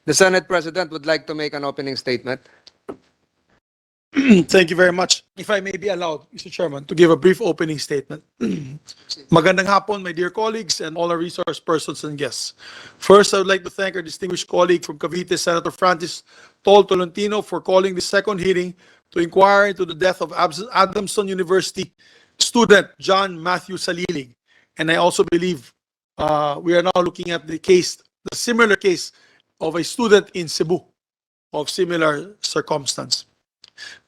The Senate President would like to make an opening statement. Thank you very much. If I may be allowed, Mr. Chairman, to give a brief opening statement. Magandang hapon, my dear colleagues and all our resource persons and guests. First, I would like to thank our distinguished colleague from Cavite, Senator Francis Tolentino, for calling the second hearing to inquire into the death of Adamson University student John Matthew Salilig. And I also believe we are now looking at the similar case of a student in Cebu of similar circumstance.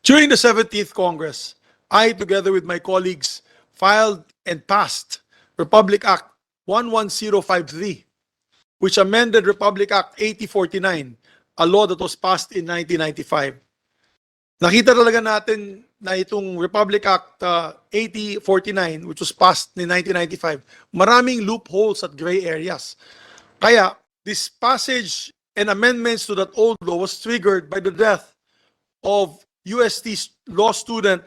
During the 17th Congress, I, together with my colleagues, filed and passed Republic Act 11053, which amended Republic Act 8049, a law that was passed in 1995. Nakita talaga natin na itong Republic Act 8049, which was passed in 1995, maraming loopholes at gray areas. Kaya, this passage and amendments to that old law was triggered by the death of UST law student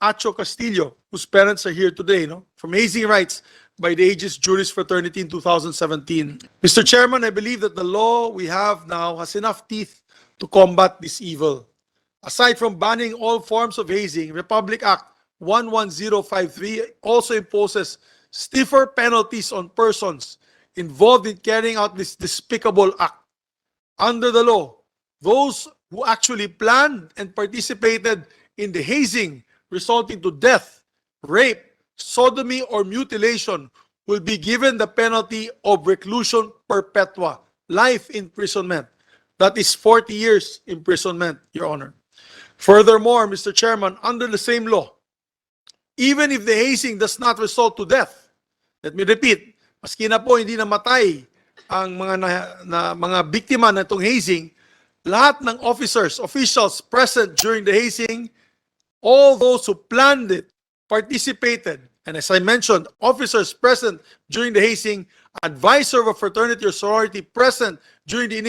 Acho Castillo, whose parents are here today, from Hazing Rites by the Aegis Juris Fraternity in 2017. Mr. Chairman, I believe that the law we have now has enough teeth to combat this evil. Aside from banning all forms of hazing, Republic Act 11053 also imposes stiffer penalties on persons involved in carrying out this despicable act. Under the law, those who actually planned and participated in the hazing resulting to death, rape, sodomy, or mutilation will be given the penalty of reclusion perpetua, life imprisonment. That is 40 years imprisonment, Your Honor. Furthermore, Mr. Chairman, under the same law, even if the hazing does not result to death, let me repeat, maski na po hindi namatay ang mga biktima na itong hazing, lahat ng officials present during the hazing, all those who planned it, participated, and as I mentioned, officers present during the hazing, advisor of a fraternity or sorority present during the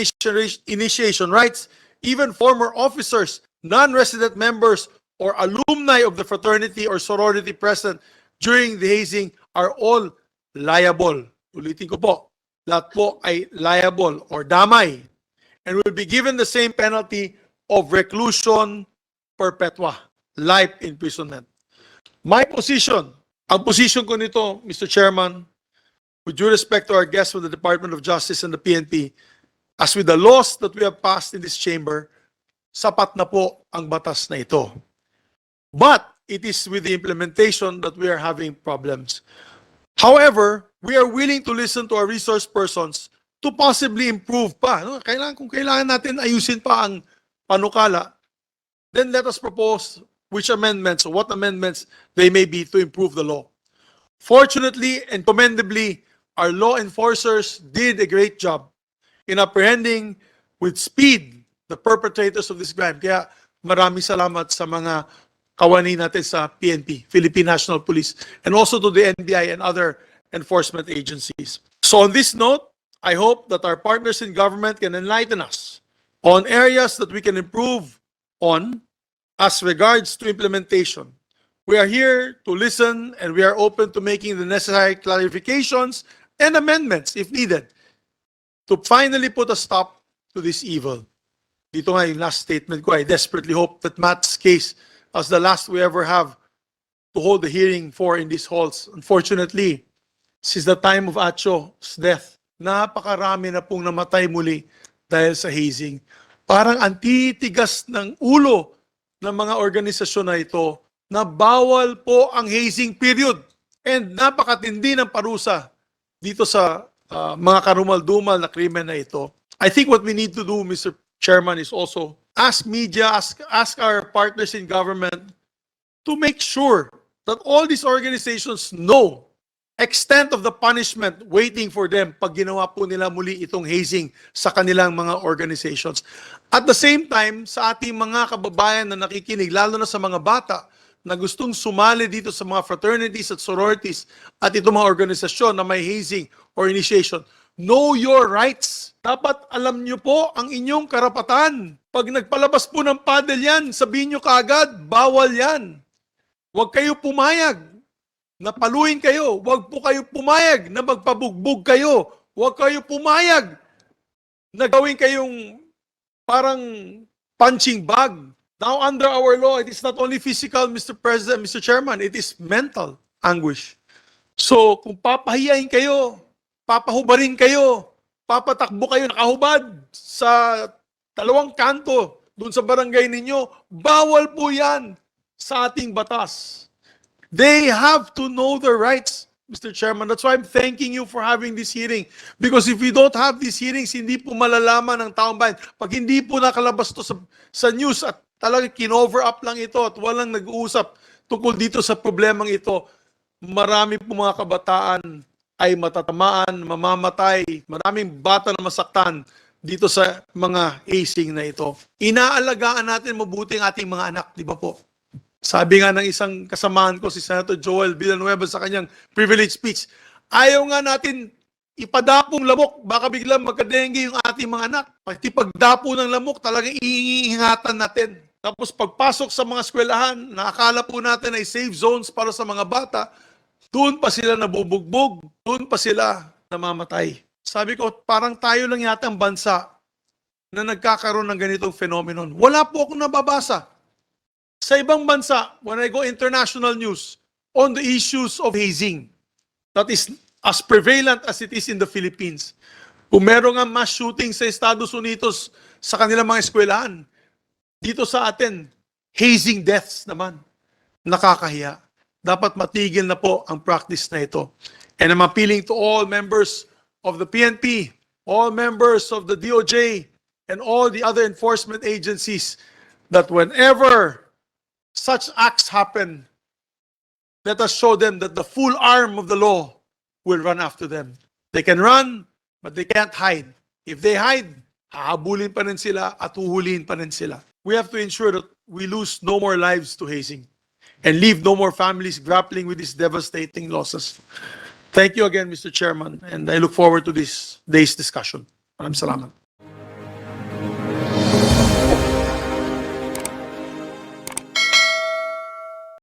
initiation rites, even former officers, non-resident members, or alumni of the fraternity or sorority present during the hazing are all liable. Ulitin ko po, lahat po ay liable or damay, and will be given the same penalty of reclusion perpetua, life imprisonment. My position, ang position ko nito, Mr. Chairman, with due respect to our guests from the Department of Justice and the PNP, as with the laws that we have passed in this chamber, sapat na po ang batas na ito. But it is with the implementation that we are having problems. However, we are willing to listen to our resource persons to possibly improve pa. Kung kailangan natin ayusin pa ang panukala, then let us propose which amendments or what amendments they may be to improve the law. Fortunately and commendably, our law enforcers did a great job in apprehending with speed the perpetrators of this crime. Kaya maraming salamat sa mga kawani natin sa PNP, Philippine National Police, and also to the NBI and other enforcement agencies. So on this note, I hope that our partners in government can enlighten us on areas that we can improve on as regards to implementation. We are here to listen and we are open to making the necessary clarifications and amendments if needed to finally put a stop to this evil. Dito nga yung last statement ko, I desperately hope that Matt's case as the last we ever have to hold the hearing for in these halls. Unfortunately, since the time of Acho's death, napakarami na pong namatay muli dahil sa hazing. Parang antitigas ng ulo ng mga organisasyon na ito na bawal po ang hazing period and napakatindi ng parusa dito sa mga karumal-dumal na krimen na ito. I think what we need to do, Mr. Chairman, is also ask media, ask our partners in government to make sure that all these organizations know extent of the punishment waiting for them pag ginawa po nila muli itong hazing sa kanilang mga organizations. At the same time, sa ating mga kababayan na nakikinig, lalo na sa mga bata na gustong sumali dito sa mga fraternities at sororities at itong mga organisasyon na may hazing or initiation, know your rights. Dapat alam nyo po ang inyong karapatan. Pag nagpalabas po ng paddle yan, sabihin nyo kaagad, bawal yan. Huwag kayo pumayag na paluin kayo. Huwag po kayo pumayag na magpabugbog kayo. Huwag kayo pumayag na gawin kayong parang punching bag. Now, under our law, it is not only physical, Mr. President, Mr. Chairman, it is mental anguish. So, kung papahiyain kayo, papahubarin kayo, papatakbo kayo nakahubad sa dalawang kanto doon sa barangay ninyo, bawal po yan sa ating batas. They have to know their rights, Mr. Chairman. That's why I'm thanking you for having this hearing. Because if we don't have these hearings, hindi po malalaman ng taong bayan. Pag hindi po nakalabas to sa news at talagang kinover up lang ito at walang nag-uusap tungkol dito sa problemang ito, marami po mga kabataan ay matatamaan, mamamatay, maraming bata na masaktan dito sa mga hazing na ito. Inaalagaan natin mabuti ang ating mga anak, di ba po? Sabi nga ng isang kasamahan ko, si Senator Joel Villanueva sa kanyang privilege speech, ayaw nga natin ipadapong lamok, baka biglang magka-dengue yung ating mga anak. Pati pagdapo ng lamok, talagang iingatan natin. Tapos pagpasok sa mga eskwelahan, nakakala po natin ay safe zones para sa mga bata, doon pa sila nabubugbog, doon pa sila namamatay. Sabi ko, parang tayo lang yata ang bansa na nagkakaroon ng ganitong phenomenon. Wala po akong nababasa. Sa ibang bansa, when I go international news on the issues of hazing, that is as prevalent as it is in the Philippines. Kung meron nga mass shooting sa Estados Unidos sa kanilang mga eskwelahan, dito sa atin, hazing deaths naman. Nakakahiya. Dapat matigil na po ang practice na ito. And I'm appealing to all members of the PNP, all members of the DOJ, and all the other enforcement agencies that whenever such acts happen, let us show them that the full arm of the law will run after them. They can run, but they can't hide. If they hide, hahabulin pa rin sila at huhulihin pa rin sila. We have to ensure that we lose no more lives to hazing and leave no more families grappling with these devastating losses. Thank you again, Mr. Chairman, and I look forward to this day's discussion. Maraming salamat.